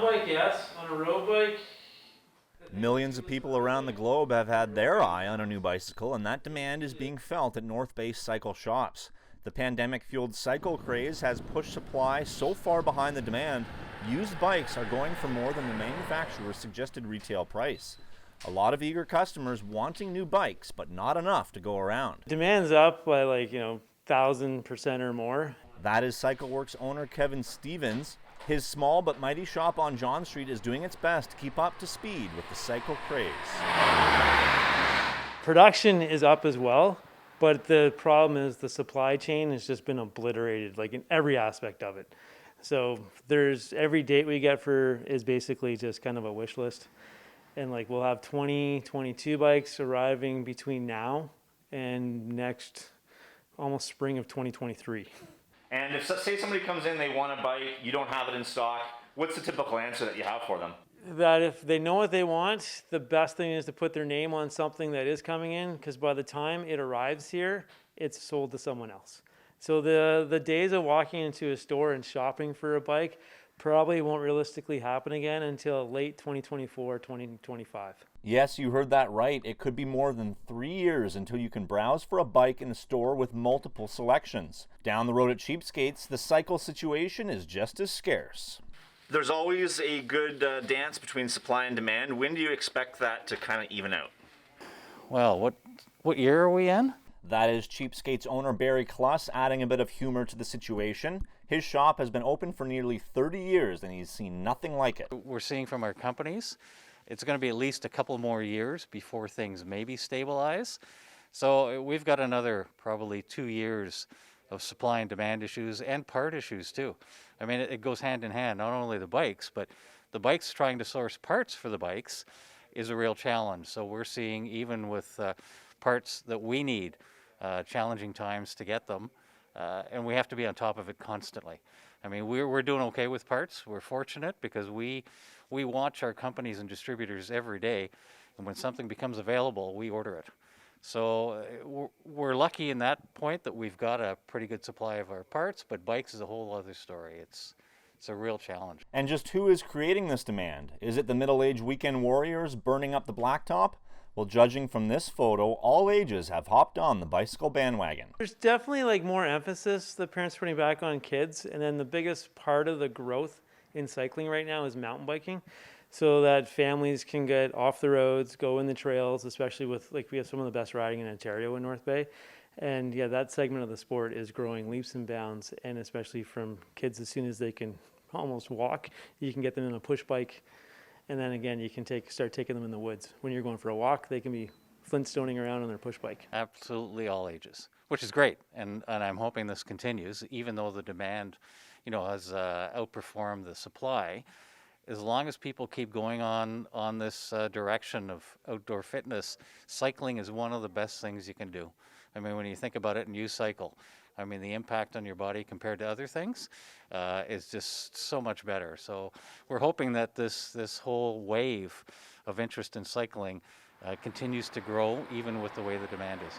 bike, yes. On a road bike. Millions of people around the globe have had their eye on a new bicycle, and that demand is being felt at North Bay cycle shops. The pandemic-fueled cycle craze has pushed supply so far behind the demand, used bikes are going for more than the manufacturer's suggested retail price. A lot of eager customers wanting new bikes, but not enough to go around. Demand's up by 1,000% or more. That is CycleWorks owner Kevin Stevens. His small but mighty shop on John Street is doing its best to keep up to speed with the cycle craze. Production is up as well, but the problem is the supply chain has just been obliterated, in every aspect of it. So there's every date we get is basically just kind of a wish list. And we'll have 22 bikes arriving between now and next almost spring of 2023. And if, say, somebody comes in, they want a bike, you don't have it in stock, what's the typical answer that you have for them? That if they know what they want, the best thing is to put their name on something that is coming in, because by the time it arrives here, it's sold to someone else. So the days of walking into a store and shopping for a bike probably won't realistically happen again until late 2024, 2025. Yes, you heard that right. It could be more than 3 years until you can browse for a bike in a store with multiple selections. Down the road at Cheapskates, the cycle situation is just as scarce. There's always a good dance between supply and demand. When do you expect that to kind of even out? Well, what year are we in? That is Cheapskates owner Barry Kluss adding a bit of humor to the situation. His shop has been open for nearly 30 years and he's seen nothing like it. We're seeing from our companies, it's going to be at least a couple more years before things maybe stabilize. So we've got another probably 2 years of supply and demand issues and part issues too. I mean, it goes hand in hand, not only the bikes, but the bikes trying to source parts for the bikes is a real challenge. So we're seeing, even with parts that we need, challenging times to get them, and we have to be on top of it constantly. I mean, we're doing okay with parts. We're fortunate because we watch our companies and distributors every day, and when something becomes available, we order it. So we're lucky in that point that we've got a pretty good supply of our parts, but bikes is a whole other story. It's a real challenge. And just who is creating this demand? Is it the middle-aged weekend warriors burning up the blacktop? Well, judging from this photo, all ages have hopped on the bicycle bandwagon. There's definitely more emphasis the parents are putting back on kids, and then the biggest part of the growth in cycling right now is mountain biking, so that families can get off the roads, go in the trails, especially with we have some of the best riding in Ontario in North Bay. And yeah, that segment of the sport is growing leaps and bounds, and especially from kids, as soon as they can almost walk, you can get them in a push bike. And then again, you can start taking them in the woods. When you're going for a walk, they can be Flintstoning around on their push bike. Absolutely all ages, which is great. And I'm hoping this continues, even though the demand, has outperformed the supply. As long as people keep going on this direction of outdoor fitness, cycling is one of the best things you can do. I mean, when you think about it and you cycle, I mean, the impact on your body compared to other things is just so much better. So we're hoping that this whole wave of interest in cycling continues to grow, even with the way the demand is.